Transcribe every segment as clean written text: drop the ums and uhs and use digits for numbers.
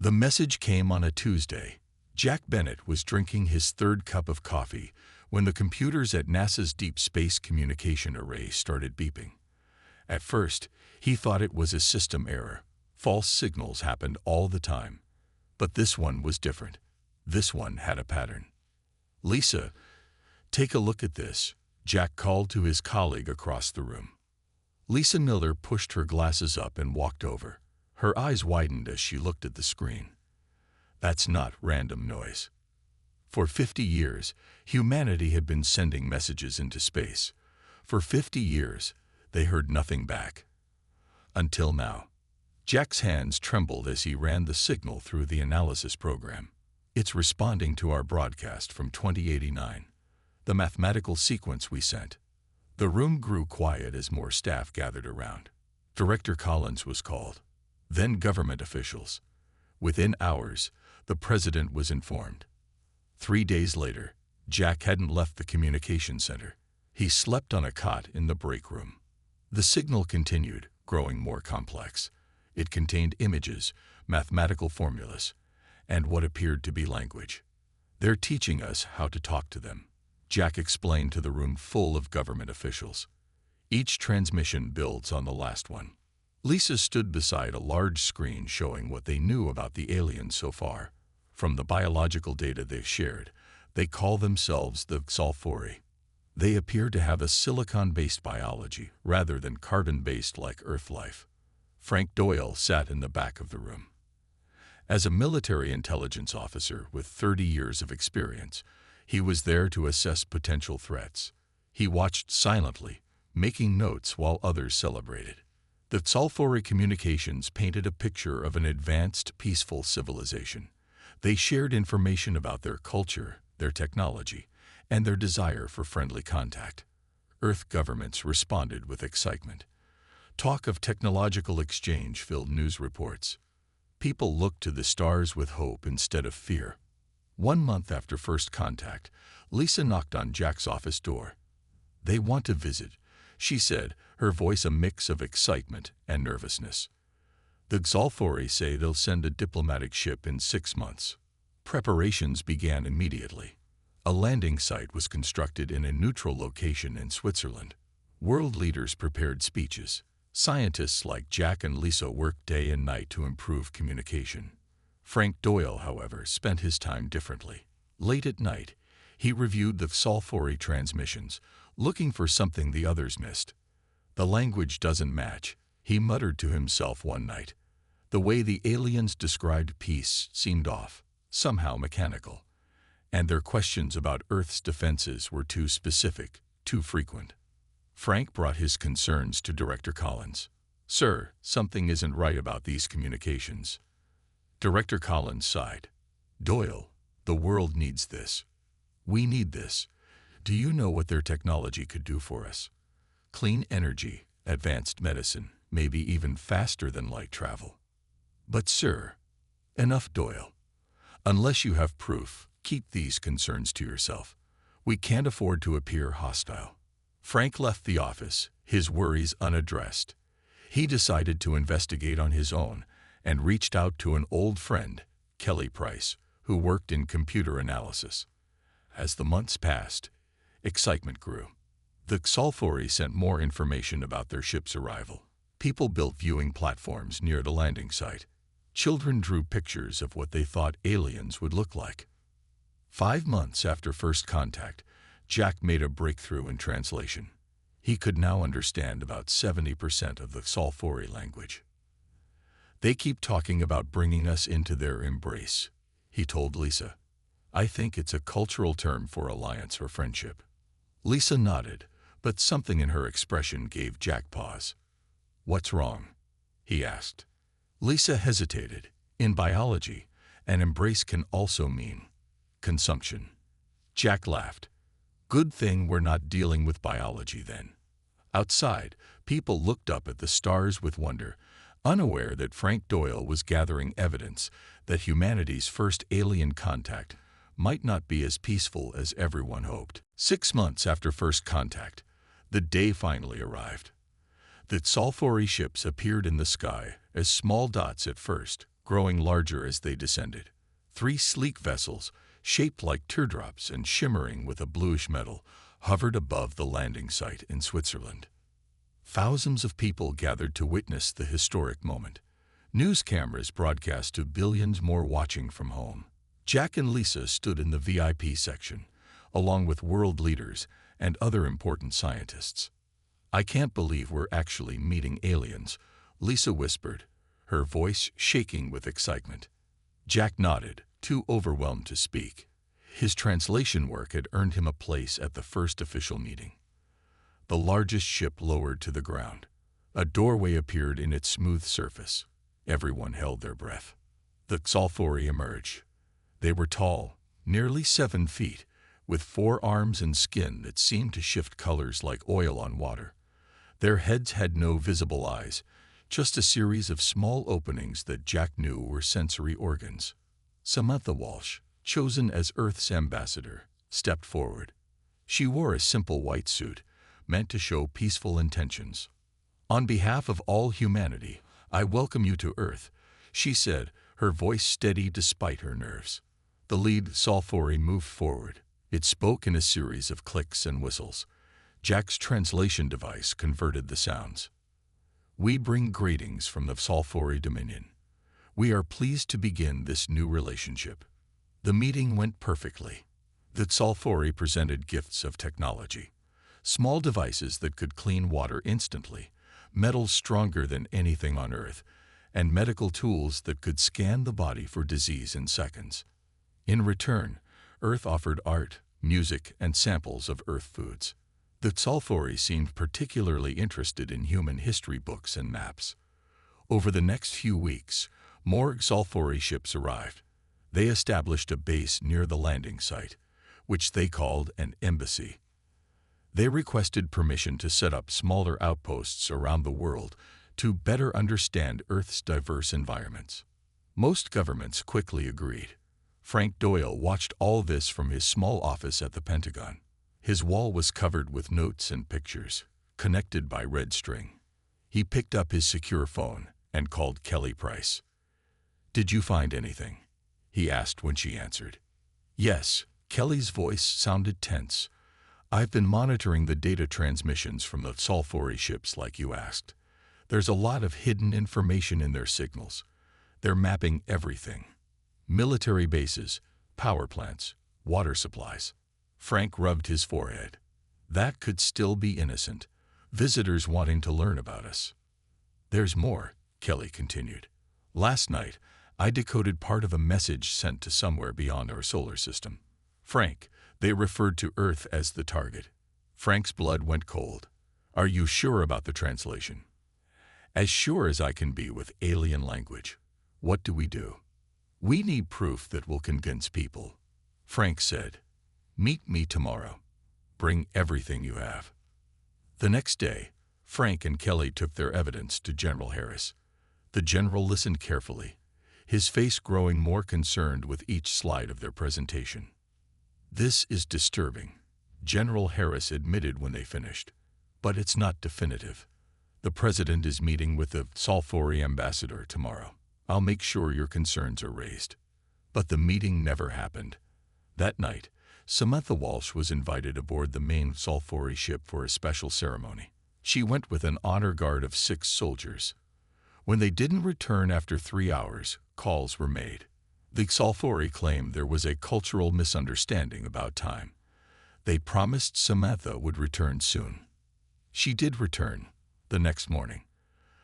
The message came on a Tuesday. Jack Bennett was drinking his third cup of coffee when the computers at NASA's Deep Space Communication Array started beeping. At first, he thought it was a system error. False signals happened all the time. But this one was different. This one had a pattern. "Lisa, take a look at this," Jack called to his colleague across the room. Lisa Miller pushed her glasses up and walked over. Her eyes widened as she looked at the screen. That's not random noise. For 50 years, humanity had been sending messages into space. For 50 years, they heard nothing back. Until now. Jack's hands trembled as he ran the signal through the analysis program. It's responding to our broadcast from 2089, the mathematical sequence we sent. The room grew quiet as more staff gathered around. Director Collins was called. Then government officials. Within hours, the president was informed. 3 days later, Jack hadn't left the communication center. He slept on a cot in the break room. The signal continued, growing more complex. It contained images, mathematical formulas, and what appeared to be language. "They're teaching us how to talk to them," Jack explained to the room full of government officials. "Each transmission builds on the last one." Lisa stood beside a large screen showing what they knew about the aliens so far. From the biological data they've shared, they call themselves the Xalfori. They appear to have a silicon-based biology rather than carbon-based like Earth life. Frank Doyle sat in the back of the room. As a military intelligence officer with 30 years of experience, he was there to assess potential threats. He watched silently, making notes while others celebrated. The Xalfori communications painted a picture of an advanced, peaceful civilization. They shared information about their culture, their technology, and their desire for friendly contact. Earth governments responded with excitement. Talk of technological exchange filled news reports. People looked to the stars with hope instead of fear. 1 month after first contact, Lisa knocked on Jack's office door. "They want to visit," she said, her voice a mix of excitement and nervousness. "The Xalfori say they'll send a diplomatic ship in 6 months." Preparations began immediately. A landing site was constructed in a neutral location in Switzerland. World leaders prepared speeches. Scientists like Jack and Lisa worked day and night to improve communication. Frank Doyle, however, spent his time differently. Late at night, he reviewed the Xalfori transmissions, looking for something the others missed. "The language doesn't match," he muttered to himself one night. The way the aliens described peace seemed off, somehow mechanical. And their questions about Earth's defenses were too specific, too frequent. Frank brought his concerns to Director Collins. "Sir, something isn't right about these communications." Director Collins sighed. "Doyle, the world needs this. We need this. Do you know what their technology could do for us? Clean energy, advanced medicine, maybe even faster than light travel." "But sir..." "Enough, Doyle. Unless you have proof, keep these concerns to yourself. We can't afford to appear hostile." Frank left the office, his worries unaddressed. He decided to investigate on his own and reached out to an old friend, Kelly Price, who worked in computer analysis. As the months passed, excitement grew. The Xalfori sent more information about their ship's arrival. People built viewing platforms near the landing site. Children drew pictures of what they thought aliens would look like. 5 months after first contact, Jack made a breakthrough in translation. He could now understand about 70% of the Xalfori language. "They keep talking about bringing us into their embrace," he told Lisa. "I think it's a cultural term for alliance or friendship." Lisa nodded, but something in her expression gave Jack pause. "What's wrong?" he asked. Lisa hesitated. In biology, an embrace can also mean consumption. Jack laughed. "Good thing we're not dealing with biology then." Outside, people looked up at the stars with wonder, unaware that Frank Doyle was gathering evidence that humanity's first alien contact might not be as peaceful as everyone hoped. 6 months after first contact, the day finally arrived. The Xalfori ships appeared in the sky as small dots at first, growing larger as they descended. 3 sleek vessels, shaped like teardrops and shimmering with a bluish metal, hovered above the landing site in Switzerland. Thousands of people gathered to witness the historic moment. News cameras broadcast to billions more watching from home. Jack and Lisa stood in the VIP section, along with world leaders and other important scientists. "I can't believe we're actually meeting aliens," Lisa whispered, her voice shaking with excitement. Jack nodded, too overwhelmed to speak. His translation work had earned him a place at the first official meeting. The largest ship lowered to the ground. A doorway appeared in its smooth surface. Everyone held their breath. The Xalfori emerged. They were tall, nearly 7 feet, with 4 arms and skin that seemed to shift colors like oil on water. Their heads had no visible eyes, just a series of small openings that Jack knew were sensory organs. Samantha Walsh, chosen as Earth's ambassador, stepped forward. She wore a simple white suit, meant to show peaceful intentions. "On behalf of all humanity, I welcome you to Earth," she said, her voice steady despite her nerves. The lead Xalfori moved forward. It spoke in a series of clicks and whistles. Jack's translation device converted the sounds. "We bring greetings from the Xalfori Dominion. We are pleased to begin this new relationship." The meeting went perfectly. The Xalfori presented gifts of technology. Small devices that could clean water instantly, metals stronger than anything on Earth, and medical tools that could scan the body for disease in seconds. In return, Earth offered art, music, and samples of Earth foods. The Xalfori seemed particularly interested in human history books and maps. Over the next few weeks, more Xalfori ships arrived. They established a base near the landing site, which they called an embassy. They requested permission to set up smaller outposts around the world to better understand Earth's diverse environments. Most governments quickly agreed. Frank Doyle watched all this from his small office at the Pentagon. His wall was covered with notes and pictures, connected by red string. He picked up his secure phone and called Kelly Price. "Did you find anything?" he asked when she answered. "Yes," Kelly's voice sounded tense. "I've been monitoring the data transmissions from the Xalfori ships like you asked. There's a lot of hidden information in their signals. They're mapping everything. Military bases, power plants, water supplies." Frank rubbed his forehead. "That could still be innocent. Visitors wanting to learn about us." "There's more," Kelly continued. "Last night, I decoded part of a message sent to somewhere beyond our solar system. Frank, they referred to Earth as the target." Frank's blood went cold. "Are you sure about the translation?" "As sure as I can be with alien language." "What do we do?" "We need proof that will convince people." Frank said, "Meet me tomorrow. Bring everything you have." The next day, Frank and Kelly took their evidence to General Harris. The general listened carefully, his face growing more concerned with each slide of their presentation. "This is disturbing," General Harris admitted when they finished. "But it's not definitive. The president is meeting with the Xalfori ambassador tomorrow. I'll make sure your concerns are raised." But the meeting never happened. That night, Samantha Walsh was invited aboard the main Xalfori ship for a special ceremony. She went with an honor guard of 6 soldiers. When they didn't return after 3 hours, calls were made. The Xalfori claimed there was a cultural misunderstanding about time. They promised Samantha would return soon. She did return, the next morning.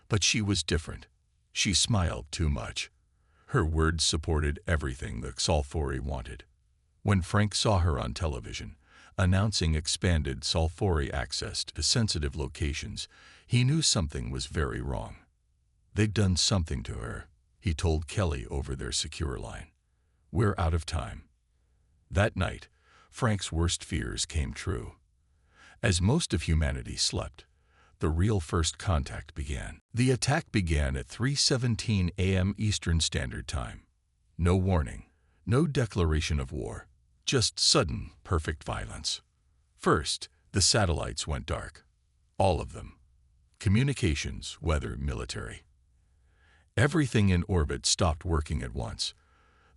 But she was different. She smiled too much. Her words supported everything the Xalfori wanted. When Frank saw her on television, announcing expanded Xalfori access to sensitive locations, he knew something was very wrong. "They'd done something to her," he told Kelly over their secure line. "We're out of time." That night, Frank's worst fears came true. As most of humanity slept, the real first contact began. The attack began at 3:17 a.m. Eastern Standard Time. No warning, no declaration of war, just sudden, perfect violence. First, the satellites went dark. All of them. Communications, weather, military. Everything in orbit stopped working at once.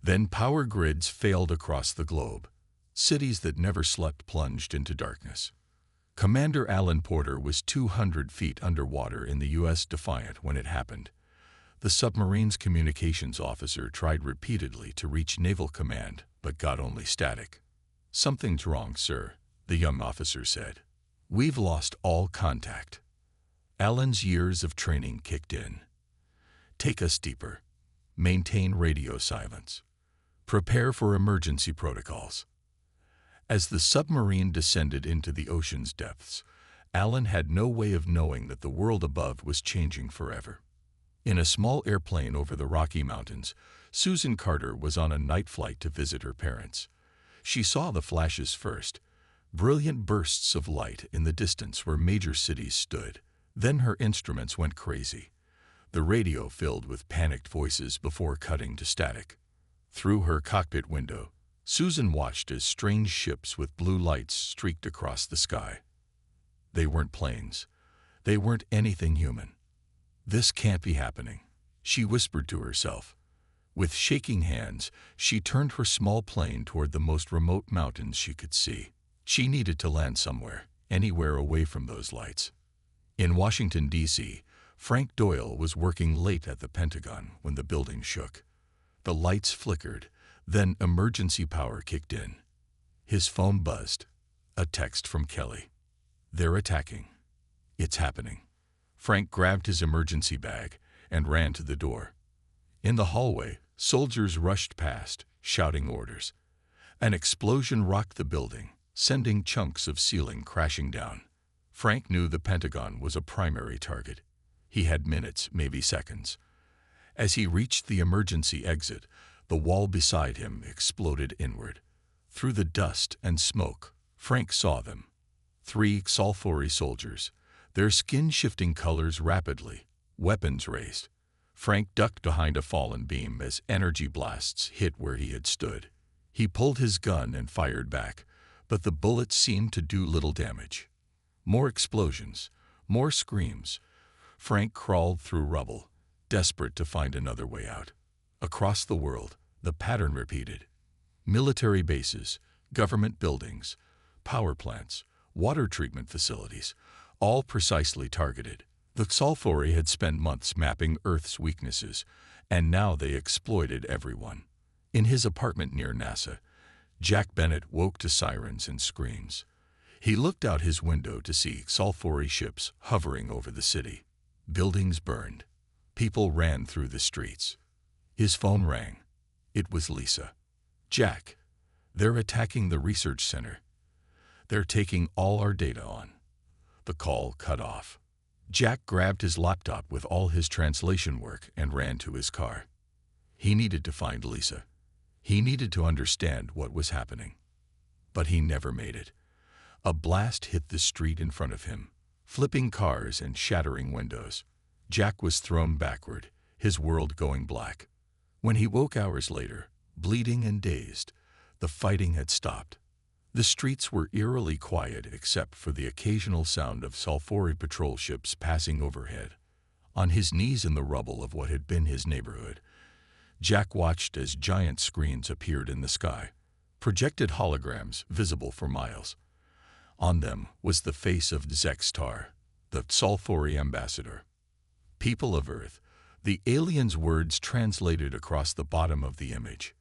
Then power grids failed across the globe. Cities that never slept plunged into darkness. Commander Alan Porter was 200 feet underwater in the U.S. Defiant when it happened. The submarine's communications officer tried repeatedly to reach Naval Command, but got only static. "Something's wrong, sir," the young officer said. "We've lost all contact." Alan's years of training kicked in. "Take us deeper. Maintain radio silence. Prepare for emergency protocols." As the submarine descended into the ocean's depths, Alan had no way of knowing that the world above was changing forever. In a small airplane over the Rocky Mountains, Susan Carter was on a night flight to visit her parents. She saw the flashes first, brilliant bursts of light in the distance where major cities stood. Then her instruments went crazy. The radio filled with panicked voices before cutting to static. Through her cockpit window, Susan watched as strange ships with blue lights streaked across the sky. They weren't planes. They weren't anything human. "This can't be happening," she whispered to herself. With shaking hands, she turned her small plane toward the most remote mountains she could see. She needed to land somewhere, anywhere away from those lights. In Washington, D.C., Frank Doyle was working late at the Pentagon when the building shook. The lights flickered, then emergency power kicked in. His phone buzzed. A text from Kelly. "They're attacking. It's happening." Frank grabbed his emergency bag and ran to the door. In the hallway, soldiers rushed past, shouting orders. An explosion rocked the building, sending chunks of ceiling crashing down. Frank knew the Pentagon was a primary target. He had minutes, maybe seconds. As he reached the emergency exit, the wall beside him exploded inward. Through the dust and smoke, Frank saw them. 3 Sulfuri soldiers, their skin shifting colors rapidly, weapons raised. Frank ducked behind a fallen beam as energy blasts hit where he had stood. He pulled his gun and fired back, but the bullets seemed to do little damage. More explosions, more screams. Frank crawled through rubble, desperate to find another way out. Across the world, the pattern repeated. Military bases, government buildings, power plants, water treatment facilities, all precisely targeted. The Sulfuri had spent months mapping Earth's weaknesses, and now they exploited everyone. In his apartment near NASA, Jack Bennett woke to sirens and screams. He looked out his window to see Sulfuri ships hovering over the city. Buildings burned. People ran through the streets. His phone rang. It was Lisa. "Jack, they're attacking the research center. They're taking all our data on." The call cut off. Jack grabbed his laptop with all his translation work and ran to his car. He needed to find Lisa. He needed to understand what was happening. But he never made it. A blast hit the street in front of him, flipping cars and shattering windows. Jack was thrown backward, his world going black. When he woke hours later, bleeding and dazed, the fighting had stopped. The streets were eerily quiet except for the occasional sound of Sulfuri patrol ships passing overhead. On his knees in the rubble of what had been his neighborhood, Jack watched as giant screens appeared in the sky, projected holograms visible for miles. On them was the face of Zextar, the Sulfuri ambassador. "People of Earth," the alien's words translated across the bottom of the image.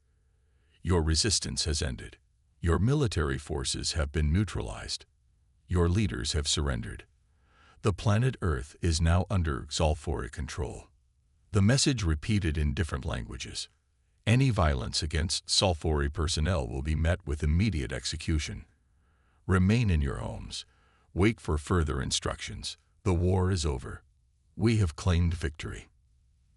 "Your resistance has ended. Your military forces have been neutralized. Your leaders have surrendered. The planet Earth is now under Sulfuri control." The message repeated in different languages. "Any violence against Sulfuri personnel will be met with immediate execution. Remain in your homes. Wait for further instructions. The war is over. We have claimed victory."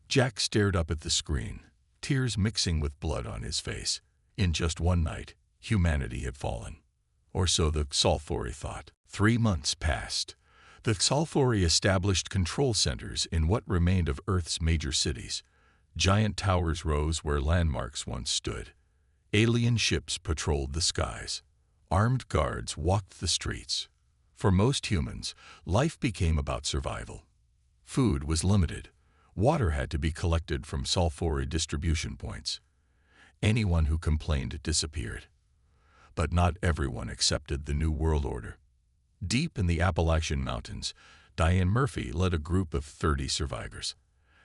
Jack stared up at the screen, tears mixing with blood on his face. In just one night, humanity had fallen. Or so the Sulfuri thought. 3 months passed. The Sulfuri established control centers in what remained of Earth's major cities. Giant towers rose where landmarks once stood. Alien ships patrolled the skies. Armed guards walked the streets. For most humans, life became about survival. Food was limited. Water had to be collected from sulfuri distribution points. Anyone who complained disappeared. But not everyone accepted the New World Order. Deep in the Appalachian Mountains, Diane Murphy led a group of 30 survivors.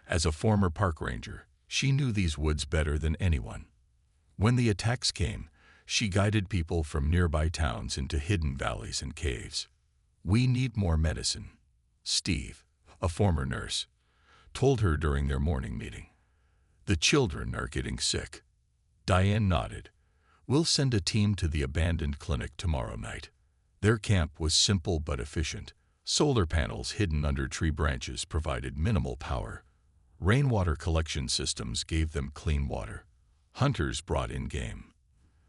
As a former park ranger, she knew these woods better than anyone. When the attacks came, she guided people from nearby towns into hidden valleys and caves. "We need more medicine," Steve, a former nurse, told her during their morning meeting. "The children are getting sick." Diane nodded. "We'll send a team to the abandoned clinic tomorrow night." Their camp was simple but efficient. Solar panels hidden under tree branches provided minimal power. Rainwater collection systems gave them clean water. Hunters brought in game.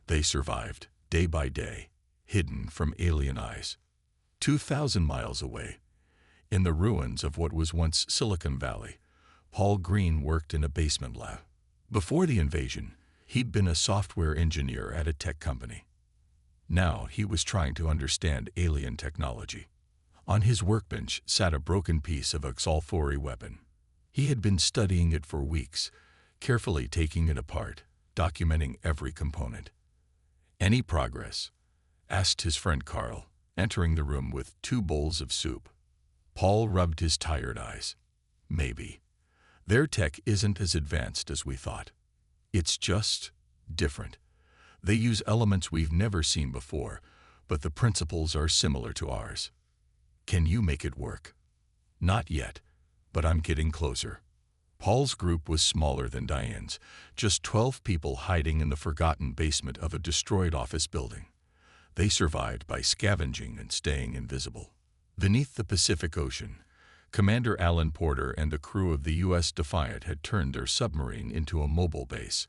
They survived, day by day, hidden from alien eyes. 2,000 miles away, in the ruins of what was once Silicon Valley, Paul Green worked in a basement lab. Before the invasion, he'd been a software engineer at a tech company. Now he was trying to understand alien technology. On his workbench sat a broken piece of a sulfuri weapon. He had been studying it for weeks, carefully taking it apart, documenting every component. "Any progress?" asked his friend Carl, entering the room with 2 bowls of soup. Paul rubbed his tired eyes. "Maybe. Their tech isn't as advanced as we thought. It's just different. They use elements we've never seen before, but the principles are similar to ours. Can you make it work?" "Not yet, but I'm getting closer." Paul's group was smaller than Diane's, just 12 people hiding in the forgotten basement of a destroyed office building. They survived by scavenging and staying invisible. Beneath the Pacific Ocean, Commander Alan Porter and the crew of the U.S. Defiant had turned their submarine into a mobile base.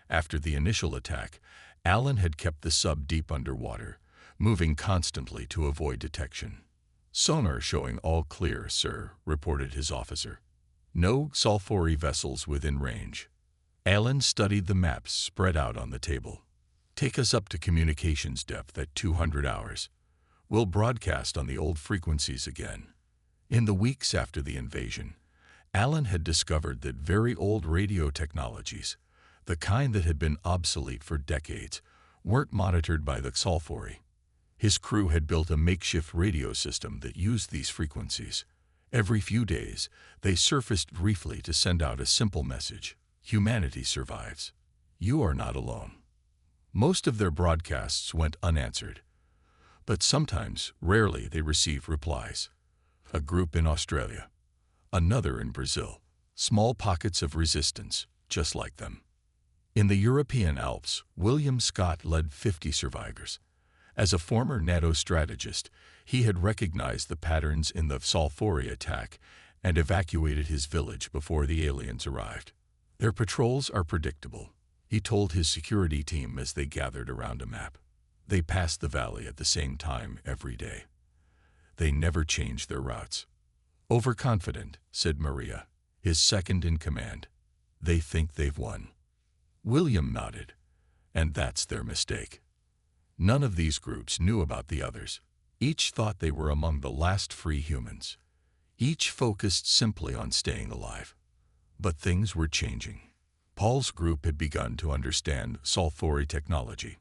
After the initial attack, Alan had kept the sub deep underwater, moving constantly to avoid detection. "Sonar showing all clear, sir," reported his officer. "No sulfuri vessels within range." Alan studied the maps spread out on the table. "Take us up to communications depth at 200 hours. We'll broadcast on the old frequencies again." In the weeks after the invasion, Alan had discovered that very old radio technologies, the kind that had been obsolete for decades, weren't monitored by the sulfuri. His crew had built a makeshift radio system that used these frequencies. Every few days, they surfaced briefly to send out a simple message: "Humanity survives. You are not alone." Most of their broadcasts went unanswered, but sometimes, rarely, they received replies. A group in Australia, another in Brazil, small pockets of resistance, just like them. In the European Alps, William Scott led 50 survivors. As a former NATO strategist, he had recognized the patterns in the sulfuri attack and evacuated his village before the aliens arrived. "Their patrols are predictable," he told his security team as they gathered around a map. "They pass the valley at the same time every day. They never change their routes." "Overconfident," said Maria, his second in command. "They think they've won." William nodded. "And that's their mistake." None of these groups knew about the others. Each thought they were among the last free humans. Each focused simply on staying alive. But things were changing. Paul's group had begun to understand sulfuri technology.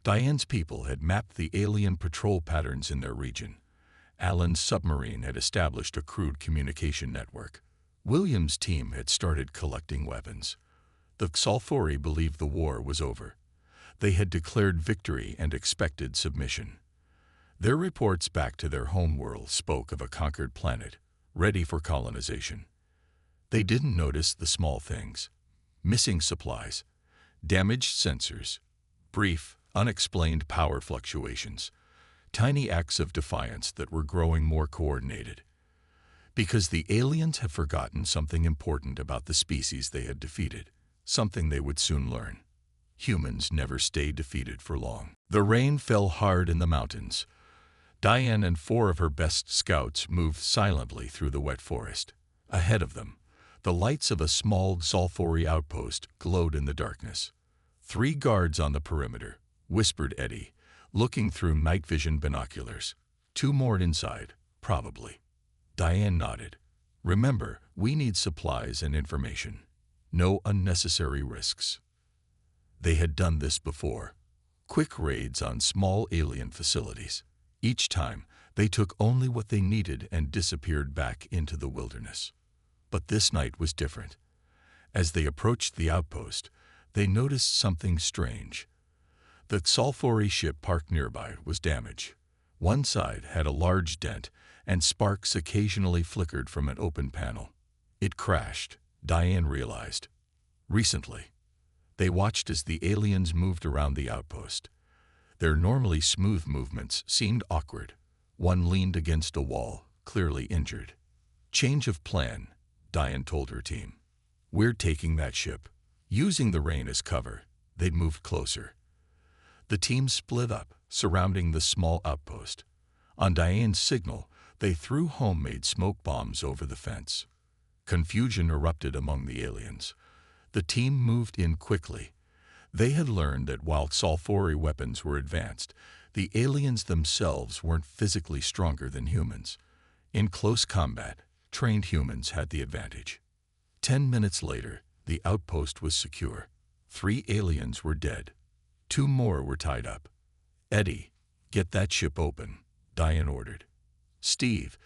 Diane's people had mapped the alien patrol patterns in their region. Alan's submarine had established a crude communication network. William's team had started collecting weapons. The sulfuri believed the war was over. They had declared victory and expected submission. Their reports back to their homeworld spoke of a conquered planet, ready for colonization. They didn't notice the small things: missing supplies, damaged sensors, brief, unexplained power fluctuations, tiny acts of defiance that were growing more coordinated. Because the aliens had forgotten something important about the species they had defeated, something they would soon learn. Humans never stay defeated for long. The rain fell hard in the mountains. Diane and 4 of her best scouts moved silently through the wet forest. Ahead of them, the lights of a small sulfuri outpost glowed in the darkness. 3 guards on the perimeter, whispered Eddie, looking through night vision binoculars. 2 more inside, probably. Diane nodded. Remember, we need supplies and information. No unnecessary risks. They had done this before. Quick raids on small alien facilities. Each time, they took only what they needed and disappeared back into the wilderness. But this night was different. As they approached the outpost, they noticed something strange. The Sulfuri ship parked nearby was damaged. One side had a large dent, and sparks occasionally flickered from an open panel. It crashed, Diane realized. Recently, they watched as the aliens moved around the outpost. Their normally smooth movements seemed awkward. One leaned against a wall, clearly injured. Change of plan, Diane told her team. We're taking that ship. Using the rain as cover, they moved closer. The team split up, surrounding the small outpost. On Diane's signal, they threw homemade smoke bombs over the fence. Confusion erupted among the aliens. The team moved in quickly. They had learned that while Sulfuri weapons were advanced, the aliens themselves weren't physically stronger than humans. In close combat, trained humans had the advantage. 10 minutes later, the outpost was secure. 3 aliens were dead. 2 more were tied up. Eddie, get that ship open, Diane ordered. Steve,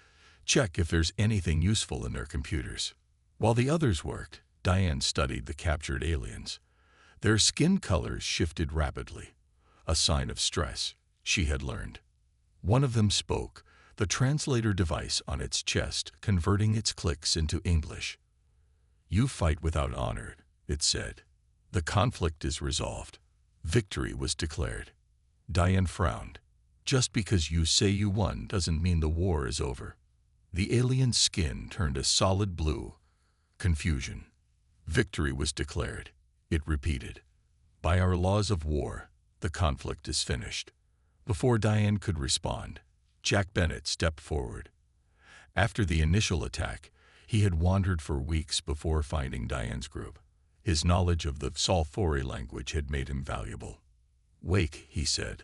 check if there's anything useful in their computers. While the others worked, Diane studied the captured aliens. Their skin colors shifted rapidly, a sign of stress, she had learned. One of them spoke, the translator device on its chest converting its clicks into English. You fight without honor, it said. The conflict is resolved. Victory was declared. Diane frowned. Just because you say you won doesn't mean the war is over. The alien's skin turned a solid blue. Confusion. Victory was declared. It repeated. By our laws of war, the conflict is finished. Before Diane could respond, Jack Bennett stepped forward. After the initial attack, he had wandered for weeks before finding Diane's group. His knowledge of the Sulfuri language had made him valuable. Wake, he said.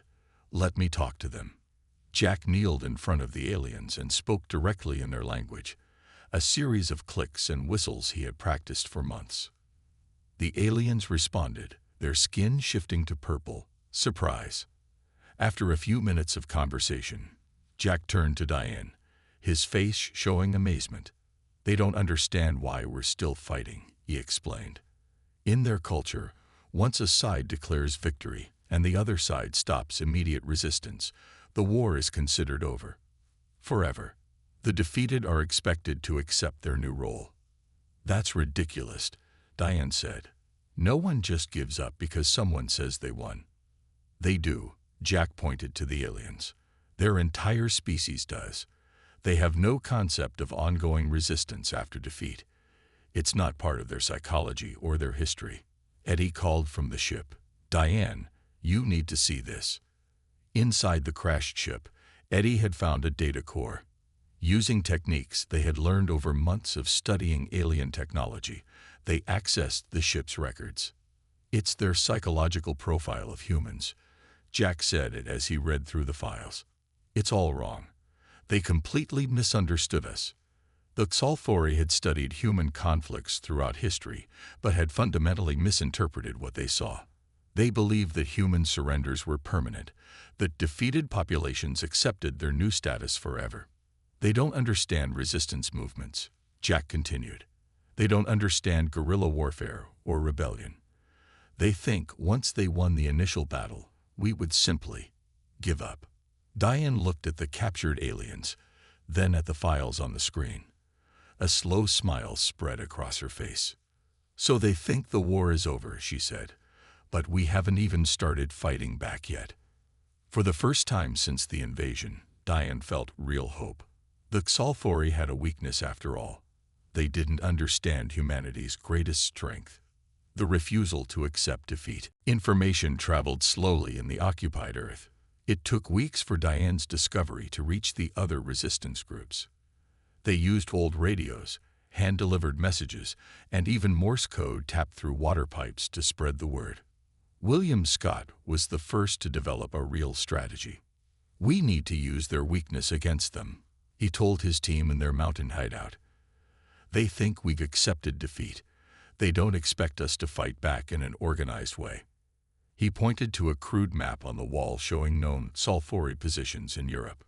Let me talk to them. Jack kneeled in front of the aliens and spoke directly in their language, a series of clicks and whistles he had practiced for months. The aliens responded, their skin shifting to purple, surprise. After a few minutes of conversation, Jack turned to Diane, his face showing amazement. They don't understand why we're still fighting, he explained. In their culture, once a side declares victory and the other side stops immediate resistance, the war is considered over. Forever. The defeated are expected to accept their new role. That's ridiculous, Diane said. No one just gives up because someone says they won. They do, Jack pointed to the aliens. Their entire species does. They have no concept of ongoing resistance after defeat. It's not part of their psychology or their history. Eddie called from the ship. Diane, you need to see this. Inside the crashed ship, Eddie had found a data core. Using techniques they had learned over months of studying alien technology, they accessed the ship's records. It's their psychological profile of humans. Jack said it as he read through the files. It's all wrong. They completely misunderstood us. The Sulfuri had studied human conflicts throughout history, but had fundamentally misinterpreted what they saw. They believed that human surrenders were permanent, that defeated populations accepted their new status forever. They don't understand resistance movements, Jack continued. They don't understand guerrilla warfare or rebellion. They think once they won the initial battle, we would simply give up. Diane looked at the captured aliens, then at the files on the screen. A slow smile spread across her face. So they think the war is over, she said, but we haven't even started fighting back yet. For the first time since the invasion, Diane felt real hope. The Sulfuri had a weakness after all. They didn't understand humanity's greatest strength, the refusal to accept defeat. Information traveled slowly in the occupied Earth. It took weeks for Diane's discovery to reach the other resistance groups. They used old radios, hand-delivered messages, and even Morse code tapped through water pipes to spread the word. William Scott was the first to develop a real strategy. We need to use their weakness against them, he told his team in their mountain hideout. They think we've accepted defeat. They don't expect us to fight back in an organized way. He pointed to a crude map on the wall showing known Sulfuri positions in Europe.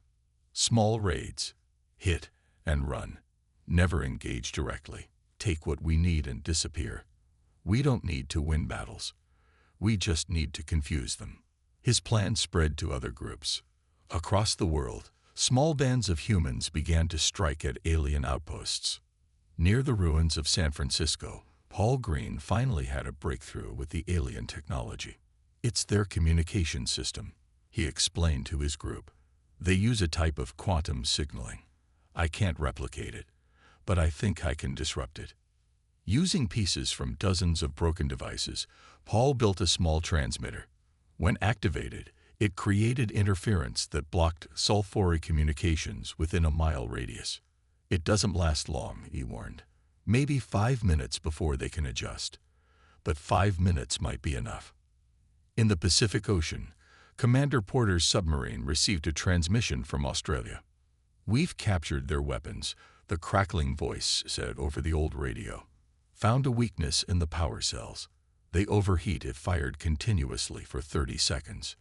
Small raids. Hit and run. Never engage directly. Take what we need and disappear. We don't need to win battles. We just need to confuse them. His plan spread to other groups. Across the world, small bands of humans began to strike at alien outposts. Near the ruins of San Francisco, Paul Green finally had a breakthrough with the alien technology. It's their communication system, he explained to his group. They use a type of quantum signaling. I can't replicate it, but I think I can disrupt it. Using pieces from dozens of broken devices, Paul built a small transmitter. When activated, it created interference that blocked Sulfuri communications within a mile radius. It doesn't last long, he warned. Maybe 5 minutes before they can adjust. But 5 minutes might be enough. In the Pacific Ocean, Commander Porter's submarine received a transmission from Australia. We've captured their weapons, the crackling voice said over the old radio. Found a weakness in the power cells. They overheat if fired continuously for 30 seconds.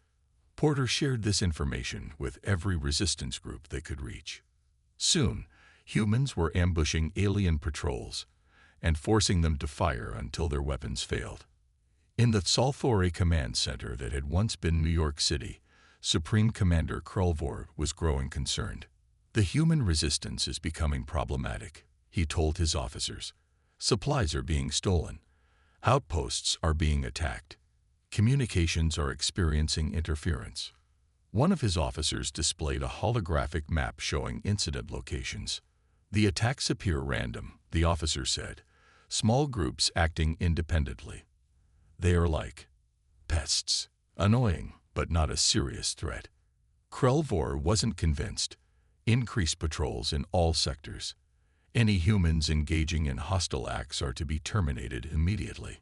Porter shared this information with every resistance group they could reach. Soon, humans were ambushing alien patrols and forcing them to fire until their weapons failed. In the Sulfuri command center that had once been New York City, Supreme Commander Krulvor was growing concerned. The human resistance is becoming problematic, he told his officers. Supplies are being stolen. Outposts are being attacked. Communications are experiencing interference. One of his officers displayed a holographic map showing incident locations. The attacks appear random, the officer said. Small groups acting independently. They are like pests. Annoying, but not a serious threat. Krulvor wasn't convinced. Increase patrols in all sectors. Any humans engaging in hostile acts are to be terminated immediately.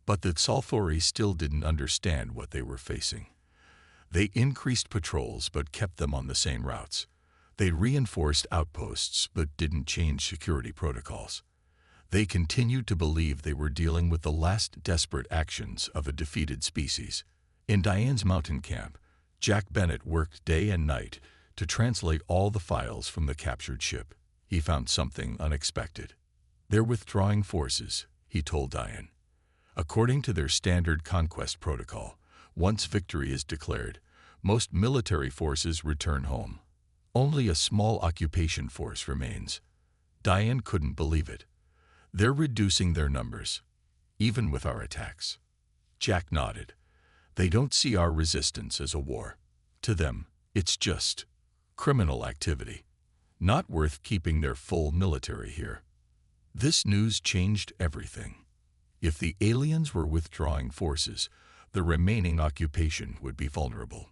But the Sulfuri still didn't understand what they were facing. They increased patrols but kept them on the same routes. They reinforced outposts but didn't change security protocols. They continued to believe they were dealing with the last desperate actions of a defeated species. In Diane's mountain camp, Jack Bennett worked day and night to translate all the files from the captured ship. He found something unexpected. They're withdrawing forces, he told Diane. According to their standard conquest protocol, once victory is declared, most military forces return home. Only a small occupation force remains. Diane couldn't believe it. They're reducing their numbers, even with our attacks. Jack nodded. They don't see our resistance as a war. To them, it's just criminal activity. Not worth keeping their full military here. This news changed everything. If the aliens were withdrawing forces, the remaining occupation would be vulnerable.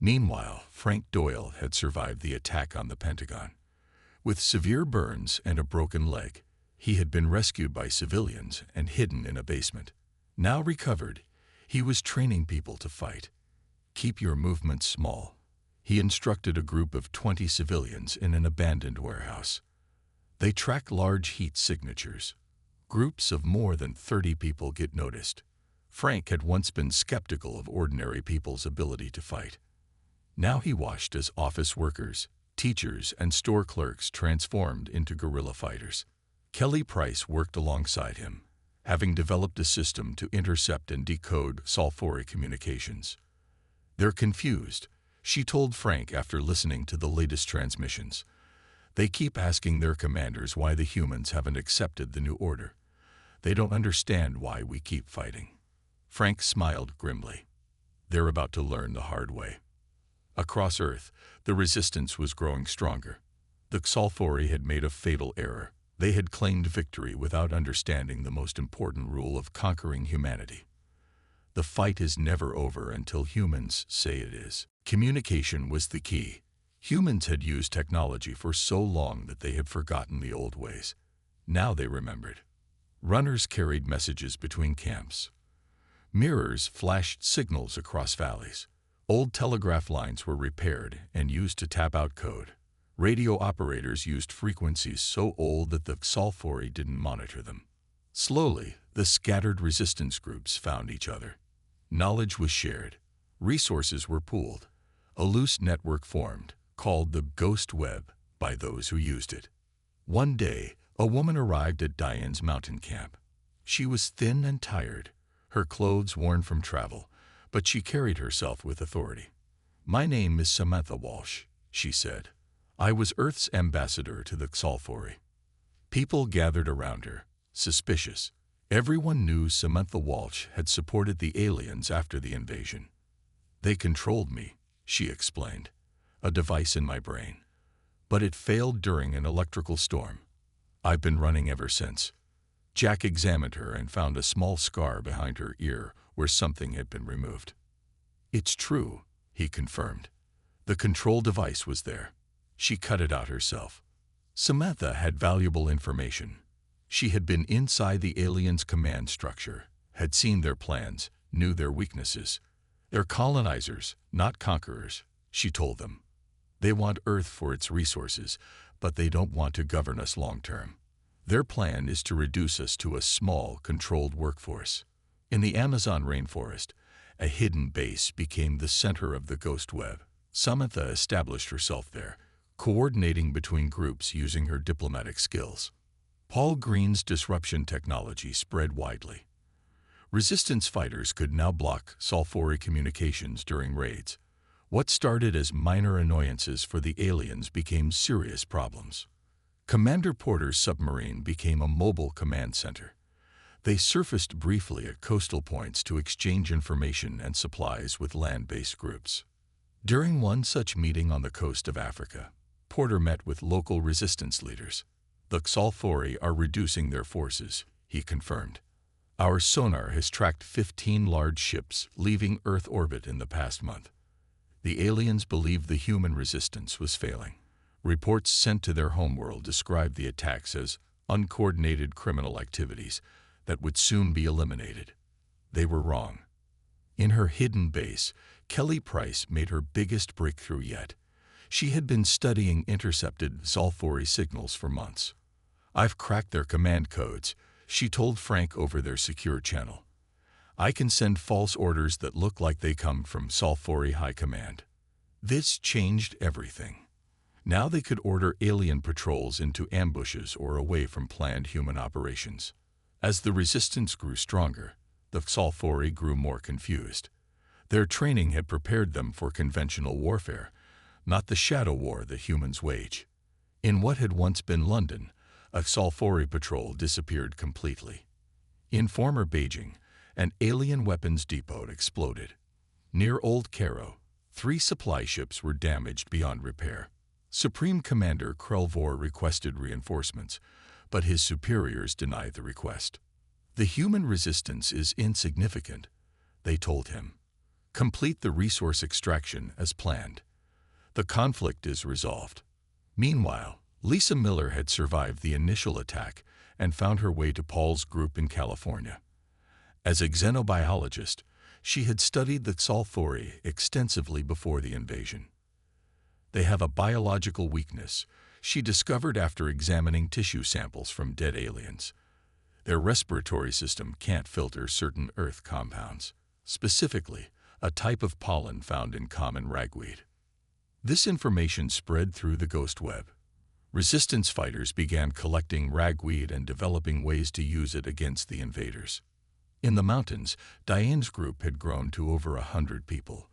Meanwhile, Frank Doyle had survived the attack on the Pentagon. With severe burns and a broken leg, he had been rescued by civilians and hidden in a basement. Now recovered, he was training people to fight. Keep your movements small. He instructed a group of 20 civilians in an abandoned warehouse. They track large heat signatures. Groups of more than 30 people get noticed. Frank had once been skeptical of ordinary people's ability to fight. Now he watched as office workers, teachers, and store clerks transformed into guerrilla fighters. Kelly Price worked alongside him, having developed a system to intercept and decode Sulfuri communications. They're confused, she told Frank after listening to the latest transmissions. They keep asking their commanders why the humans haven't accepted the new order. They don't understand why we keep fighting. Frank smiled grimly. They're about to learn the hard way. Across Earth, the resistance was growing stronger. The Sulfuri had made a fatal error. They had claimed victory without understanding the most important rule of conquering humanity. The fight is never over until humans say it is. Communication was the key. Humans had used technology for so long that they had forgotten the old ways. Now they remembered. Runners carried messages between camps. Mirrors flashed signals across valleys. Old telegraph lines were repaired and used to tap out code. Radio operators used frequencies so old that the Xalfori didn't monitor them. Slowly, the scattered resistance groups found each other. Knowledge was shared. Resources were pooled. A loose network formed, called the Ghost Web, by those who used it. One day, a woman arrived at Diane's mountain camp. She was thin and tired, her clothes worn from travel, but she carried herself with authority. "My name is Samantha Walsh," she said. "I was Earth's ambassador to the Xalfori." People gathered around her, suspicious. Everyone knew Samantha Walsh had supported the aliens after the invasion. "They controlled me," she explained, "a device in my brain. But it failed during an electrical storm. I've been running ever since." Jack examined her and found a small scar behind her ear where something had been removed. "It's true," he confirmed. "The control device was there. She cut it out herself." Samantha had valuable information. She had been inside the aliens' command structure, had seen their plans, knew their weaknesses. "They're colonizers, not conquerors," she told them. "They want Earth for its resources, but they don't want to govern us long-term. Their plan is to reduce us to a small, controlled workforce." In the Amazon rainforest, a hidden base became the center of the Ghost Web. Samantha established herself there, coordinating between groups using her diplomatic skills. Paul Green's disruption technology spread widely. Resistance fighters could now block Xalfori communications during raids. What started as minor annoyances for the aliens became serious problems. Commander Porter's submarine became a mobile command center. They surfaced briefly at coastal points to exchange information and supplies with land-based groups. During one such meeting on the coast of Africa, Porter met with local resistance leaders. "The Xalfori are reducing their forces," he confirmed. "Our sonar has tracked 15 large ships leaving Earth orbit in the past month. The aliens believed the human resistance was failing. Reports sent to their homeworld described the attacks as uncoordinated criminal activities that would soon be eliminated. They were wrong." In her hidden base, Kelly Price made her biggest breakthrough yet. She had been studying intercepted Xalfori signals for months. "I've cracked their command codes," she told Frank over their secure channel. "I can send false orders that look like they come from Xalfori High Command." This changed everything. Now they could order alien patrols into ambushes or away from planned human operations. As the resistance grew stronger, the Xalfori grew more confused. Their training had prepared them for conventional warfare, not the shadow war that humans wage. In what had once been London, a Xalfori patrol disappeared completely. In former Beijing, an alien weapons depot exploded. Near Old Cairo, 3 supply ships were damaged beyond repair. Supreme Commander Krelvor requested reinforcements, but his superiors denied the request. "The human resistance is insignificant," they told him. "Complete the resource extraction as planned. The conflict is resolved." Meanwhile, Lisa Miller had survived the initial attack and found her way to Paul's group in California. As a xenobiologist, she had studied the Xalfori extensively before the invasion. "They have a biological weakness," she discovered after examining tissue samples from dead aliens. "Their respiratory system can't filter certain Earth compounds, specifically a type of pollen found in common ragweed." This information spread through the Ghost Web. Resistance fighters began collecting ragweed and developing ways to use it against the invaders. In the mountains, Diane's group had grown to over 100 people.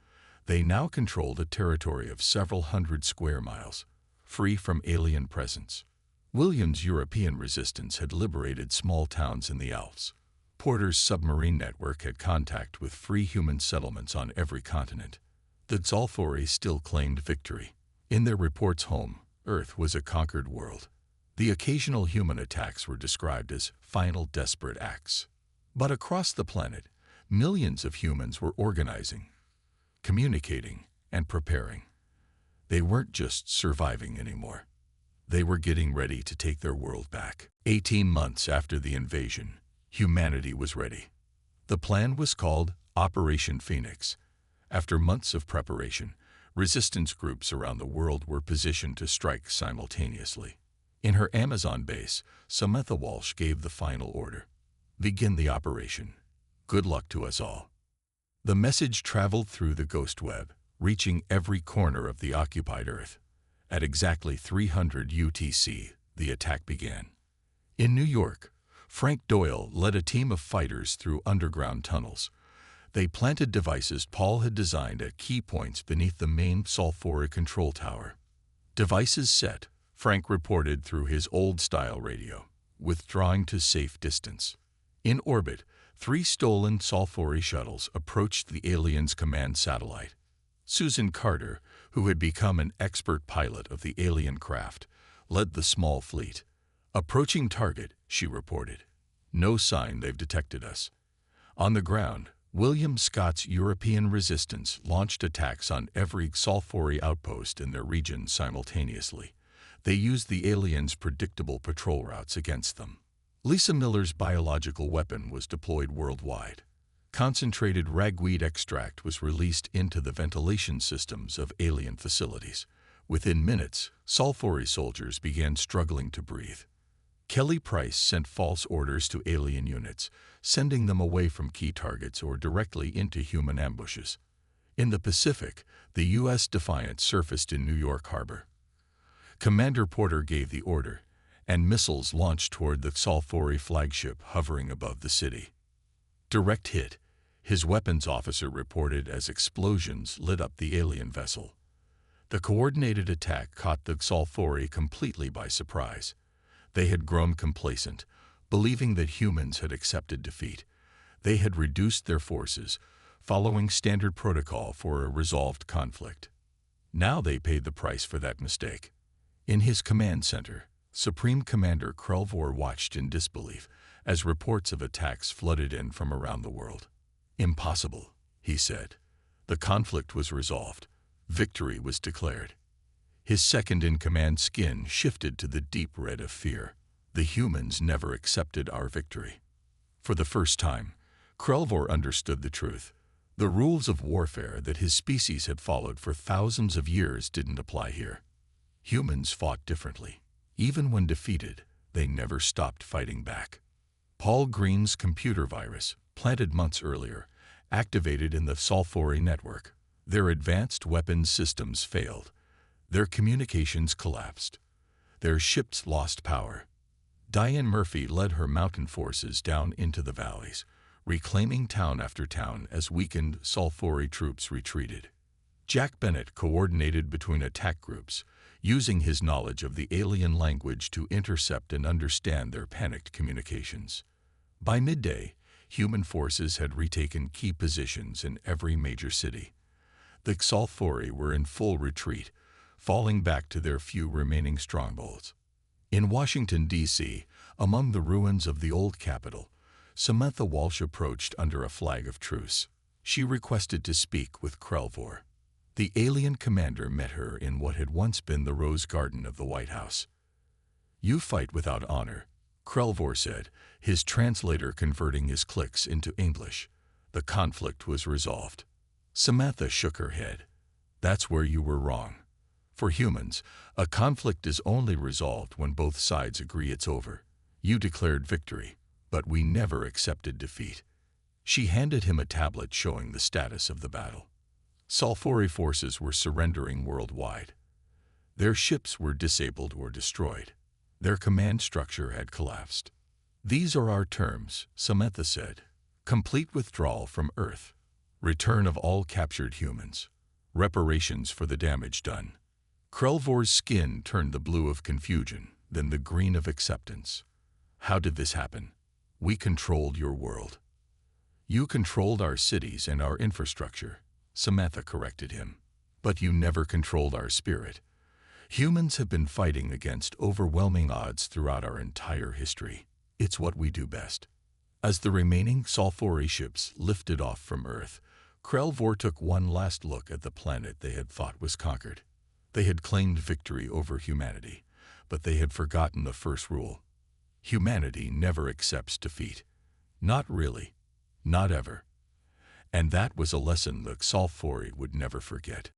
They now controlled a territory of several hundred square miles, free from alien presence. William's European resistance had liberated small towns in the Alps. Porter's submarine network had contact with free human settlements on every continent. The Xalfori still claimed victory. In their reports home, Earth was a conquered world. The occasional human attacks were described as final desperate acts. But across the planet, millions of humans were organizing, communicating, and preparing. They weren't just surviving anymore. They were getting ready to take their world back. 18 months after the invasion, humanity was ready. The plan was called Operation Phoenix. After months of preparation, Resistance groups around the world were positioned to strike simultaneously. In her Amazon base, Samantha Walsh gave the final order. Begin the operation. Good luck to us all. The message traveled through the ghost web, reaching every corner of the occupied Earth. At exactly 300 UTC, the attack began. In New York, Frank Doyle led a team of fighters through underground tunnels. They planted devices Paul had designed at key points beneath the main sulfuric control tower. Devices set, Frank reported through his old-style radio, withdrawing to safe distance. In orbit, 3 stolen sulfuri shuttles approached the aliens' command satellite. Susan Carter, who had become an expert pilot of the alien craft, led the small fleet. Approaching target, she reported. No sign they've detected us. On the ground, William Scott's European resistance launched attacks on every sulfuri outpost in their region simultaneously. They used the aliens' predictable patrol routes against them. Lisa Miller's biological weapon was deployed worldwide. Concentrated ragweed extract was released into the ventilation systems of alien facilities. Within minutes, sulfuri soldiers began struggling to breathe. Kelly Price sent false orders to alien units, sending them away from key targets or directly into human ambushes. In the Pacific, the U.S. Defiant surfaced in New York Harbor. Commander Porter gave the order, and missiles launched toward the sulfuri flagship hovering above the city. Direct hit, his weapons officer reported as explosions lit up the alien vessel. The coordinated attack caught the sulfuri completely by surprise. They had grown complacent, believing that humans had accepted defeat. They had reduced their forces, following standard protocol for a resolved conflict. Now they paid the price for that mistake. In his command center, Supreme Commander Krelvor watched in disbelief as reports of attacks flooded in from around the world. Impossible, he said. The conflict was resolved. Victory was declared. His second-in-command skin shifted to the deep red of fear. The humans never accepted our victory. For the first time, Krelvor understood the truth. The rules of warfare that his species had followed for thousands of years didn't apply here. Humans fought differently. Even when defeated, they never stopped fighting back. Paul Green's computer virus, planted months earlier, activated in the sulfuri network. Their advanced weapons systems failed. Their communications collapsed. Their ships lost power. Diane Murphy led her mountain forces down into the valleys, reclaiming town after town as weakened sulfuri troops retreated. Jack Bennett coordinated between attack groups, using his knowledge of the alien language to intercept and understand their panicked communications. By midday, human forces had retaken key positions in every major city. The sulfuri were in full retreat, falling back to their few remaining strongholds. In Washington, D.C., among the ruins of the old Capitol, Samantha Walsh approached under a flag of truce. She requested to speak with Krelvor. The alien commander met her in what had once been the Rose Garden of the White House. "You fight without honor," Krelvor said, his translator converting his clicks into English. The conflict was resolved. Samantha shook her head. "That's where you were wrong. For humans, a conflict is only resolved when both sides agree it's over. You declared victory, but we never accepted defeat." She handed him a tablet showing the status of the battle. Sulfuri forces were surrendering worldwide. Their ships were disabled or destroyed. Their command structure had collapsed. "These are our terms," Samantha said. "Complete withdrawal from Earth. Return of all captured humans. Reparations for the damage done." Krelvor's skin turned the blue of confusion, then the green of acceptance. "How did this happen? We controlled your world." "You controlled our cities and our infrastructure," Samantha corrected him. "But you never controlled our spirit. Humans have been fighting against overwhelming odds throughout our entire history. It's what we do best." As the remaining sulfuri ships lifted off from Earth, Krelvor took one last look at the planet they had thought was conquered. They had claimed victory over humanity, but they had forgotten the first rule. Humanity never accepts defeat. Not really. Not ever. And that was a lesson the sulfuri would never forget.